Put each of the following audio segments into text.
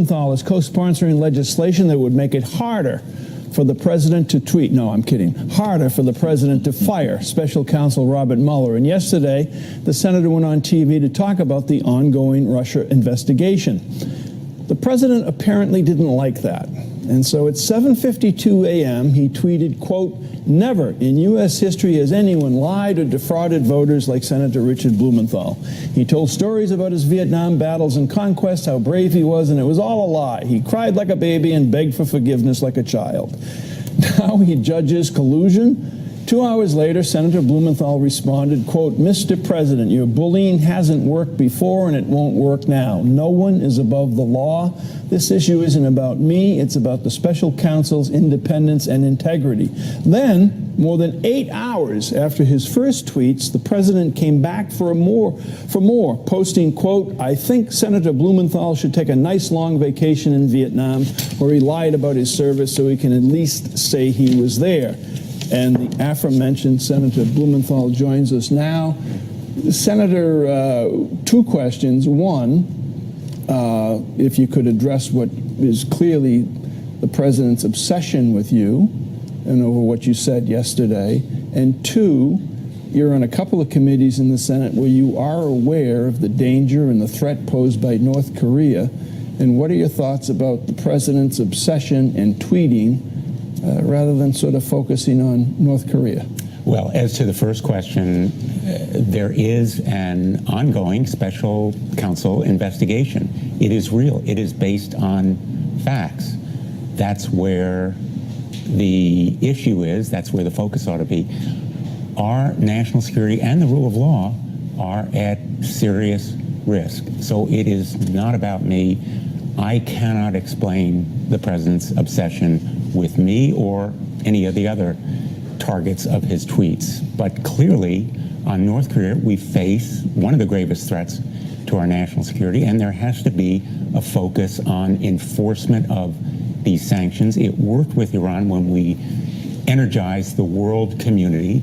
Blumenthal is co-sponsoring legislation that would make it harder for the president to tweet. No, I'm kidding. Harder for the president to fire special counsel Robert Mueller. And yesterday, the senator went on TV to talk about the ongoing Russia investigation. The president apparently didn't like that. And so at 7:52 a.m., he tweeted, quote, "Never in U.S. history has anyone lied or defrauded voters like Senator Richard Blumenthal. He told stories about his Vietnam battles and conquests, how brave he was, and it was all a lie. He cried like a baby and begged for forgiveness like a child." Now he judges collusion. 2 hours later, Senator Blumenthal responded, quote, "Mr. President, your bullying hasn't worked before and it won't work now. No one is above the law. This issue isn't about me. It's about the special counsel's independence and integrity." Then, more than 8 hours after his first tweets, the president came back for more, posting, quote, "I think Senator Blumenthal should take a nice long vacation in Vietnam where he lied about his service so he can at least say he was there." And the aforementioned Senator Blumenthal joins us now. Senator, two questions. One, if you could address what is clearly the president's obsession with you and over what you said yesterday. And two, you're on a couple of committees in the Senate where you are aware of the danger and the threat posed by North Korea. And what are your thoughts about the president's obsession and tweeting rather than sort of focusing on North Korea? Well, as to the first question, there is an ongoing special counsel investigation. It is real. It is based on facts. That's where the issue is. That's where the focus ought to be. Our national security and the rule of law are at serious risk. So it is not about me. I cannot explain the president's obsession with me or any of the other targets of his tweets. But clearly, on North Korea, we face one of the gravest threats to our national security, and there has to be a focus on enforcement of these sanctions. It worked with Iran when we energized the world community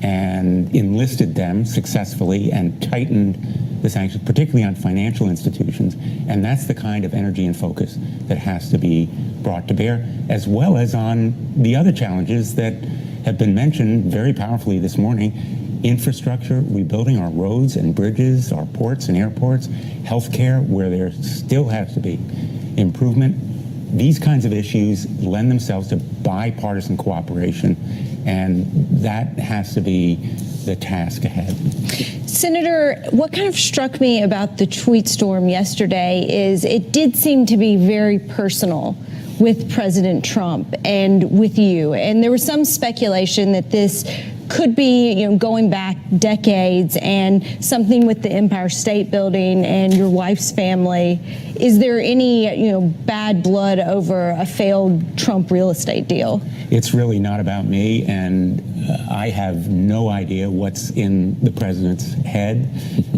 and enlisted them successfully and tightened the sanctions, particularly on financial institutions. And that's the kind of energy and focus that has to be brought to bear, as well as on the other challenges that have been mentioned very powerfully this morning: infrastructure, rebuilding our roads and bridges, our ports and airports, healthcare, where there still has to be improvement. These kinds of issues lend themselves to bipartisan cooperation, and that has to be the task ahead. Senator, what kind of struck me about the tweet storm yesterday is it did seem to be very personal with President Trump and with you. And there was some speculation that this could be, going back decades and something with the Empire State Building and your wife's family. Is there any, bad blood over a failed Trump real estate deal? It's really not about me, and I have no idea what's in the president's head,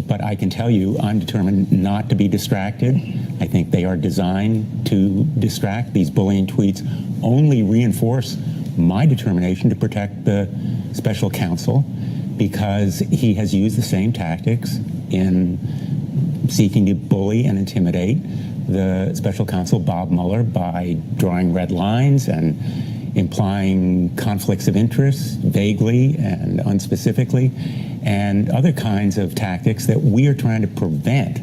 but I can tell you I'm determined not to be distracted. I think they are designed to distract. These bullying tweets only reinforce my determination to protect the special counsel, because he has used the same tactics in seeking to bully and intimidate the special counsel, Bob Mueller, by drawing red lines and implying conflicts of interest vaguely and unspecifically, and other kinds of tactics that we are trying to prevent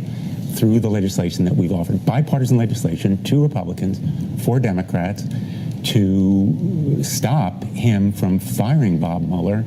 through the legislation that we've offered. Bipartisan legislation, 2 Republicans, 4 Democrats, to stop him from firing Bob Mueller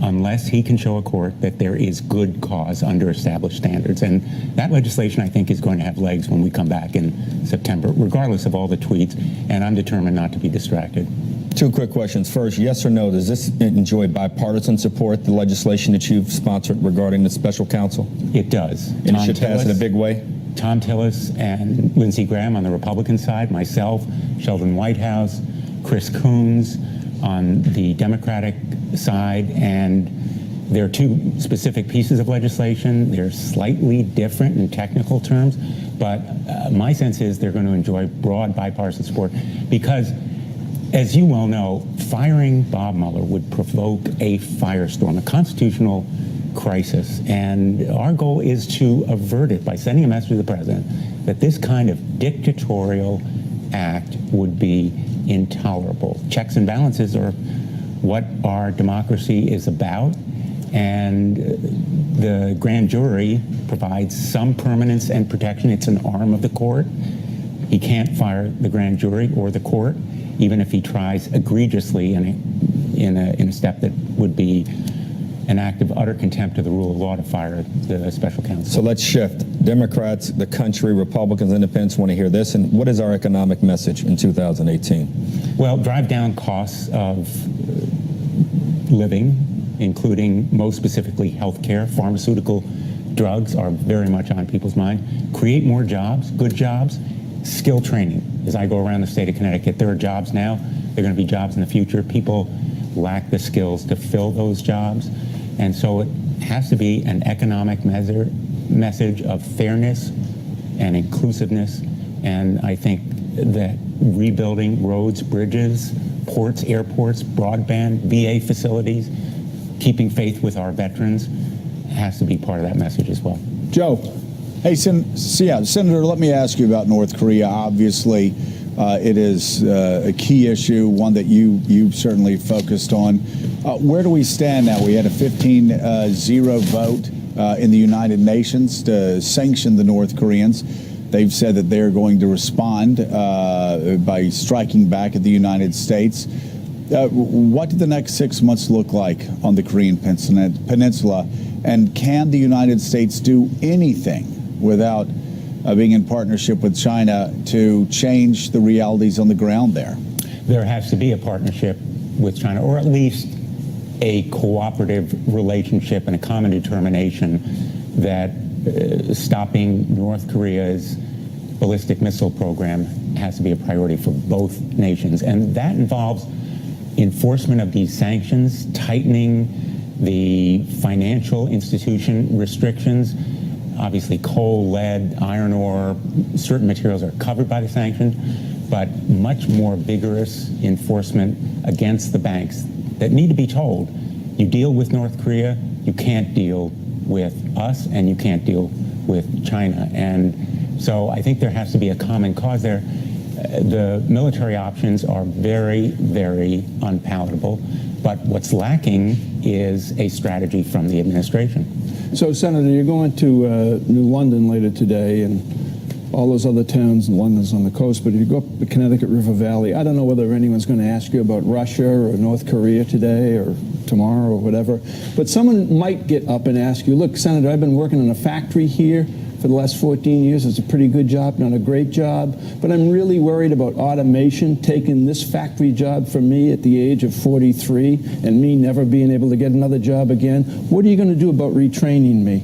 unless he can show a court that there is good cause under established standards. And that legislation, I think, is going to have legs when we come back in September, regardless of all the tweets, and I'm determined not to be distracted. 2 quick questions. First, yes or no, does this enjoy bipartisan support, the legislation that you've sponsored regarding the special counsel? It does. And it should pass in a big way? Tom Tillis and Lindsey Graham on the Republican side, myself, Sheldon Whitehouse, Chris Coons on the Democratic side, and there are 2 specific pieces of legislation. They're slightly different in technical terms, but my sense is they're going to enjoy broad bipartisan support because, as you well know, firing Bob Mueller would provoke a firestorm, a constitutional crisis, and our goal is to avert it by sending a message to the president that this kind of dictatorial act would be intolerable. Checks and balances are what our democracy is about, and the grand jury provides some permanence and protection. It's an arm of the court. He can't fire the grand jury or the court, even if he tries egregiously in a step that would be an act of utter contempt of the rule of law to fire the special counsel. So let's shift. Democrats, the country, Republicans, independents want to hear this. And what is our economic message in 2018? Well, drive down costs of living, including most specifically health care. Pharmaceutical drugs are very much on people's mind. Create more jobs, good jobs. Skill training. As I go around the state of Connecticut, there are jobs now. There are going to be jobs in the future. People lack the skills to fill those jobs. And so it has to be an economic message of fairness and inclusiveness. And I think that rebuilding roads, bridges, ports, airports, broadband, VA facilities, keeping faith with our veterans has to be part of that message as well. Joe. Hey, Senator, let me ask you about North Korea. Obviously, it is a key issue, one that you certainly focused on. Where do we stand now? We had a 15-0 vote in the United Nations to sanction the North Koreans. They've said that they're going to respond by striking back at the United States. What do the next 6 months look like on the Korean Peninsula? And can the United States do anything without being in partnership with China to change the realities on the ground there? There has to be a partnership with China, or at least a cooperative relationship and a common determination that stopping North Korea's ballistic missile program has to be a priority for both nations. And that involves enforcement of these sanctions, tightening the financial institution restrictions. Obviously, coal, lead, iron ore, certain materials are covered by the sanctions, but much more vigorous enforcement against the banks that need to be told, you deal with North Korea, you can't deal with us, and you can't deal with China. And so I think there has to be a common cause there. The military options are very, very unpalatable, but what's lacking is a strategy from the administration. So, Senator, you're going to New London later today, and all those other towns, London's on the coast, but if you go up the Connecticut River Valley, I don't know whether anyone's going to ask you about Russia or North Korea today or tomorrow or whatever, but someone might get up and ask you, look, Senator, I've been working in a factory here for the last 14 years. It's a pretty good job, not a great job, but I'm really worried about automation taking this factory job from me at the age of 43 and me never being able to get another job again. What are you going to do about retraining me?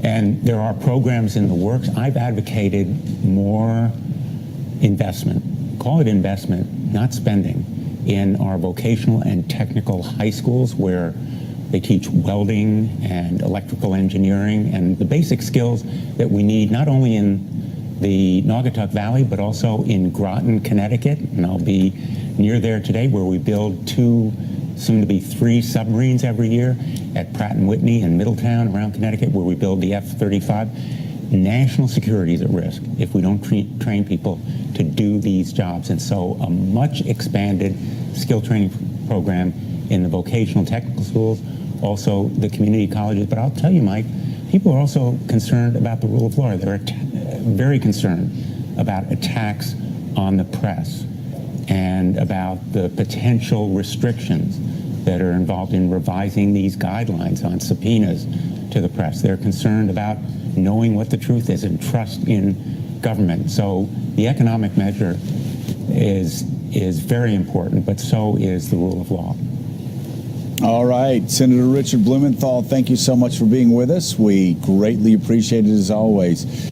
And there are programs in the works. I've advocated more investment, call it investment, not spending, in our vocational and technical high schools where they teach welding and electrical engineering and the basic skills that we need not only in the Naugatuck Valley but also in Groton, Connecticut. And I'll be near there today where we build 2, soon to be 3 submarines every year at Pratt & Whitney in Middletown around Connecticut where we build the F-35. National security is at risk if we don't train people to do these jobs. And so a much expanded skill training program in the vocational technical schools, also the community colleges. But I'll tell you, Mike, people are also concerned about the rule of law. They're very concerned about attacks on the press and about the potential restrictions that are involved in revising these guidelines on subpoenas to the press. They're concerned about knowing what the truth is and trust in government. So the economic measure is very important, but so is the rule of law. All right, Senator Richard Blumenthal, thank you so much for being with us. We greatly appreciate it as always.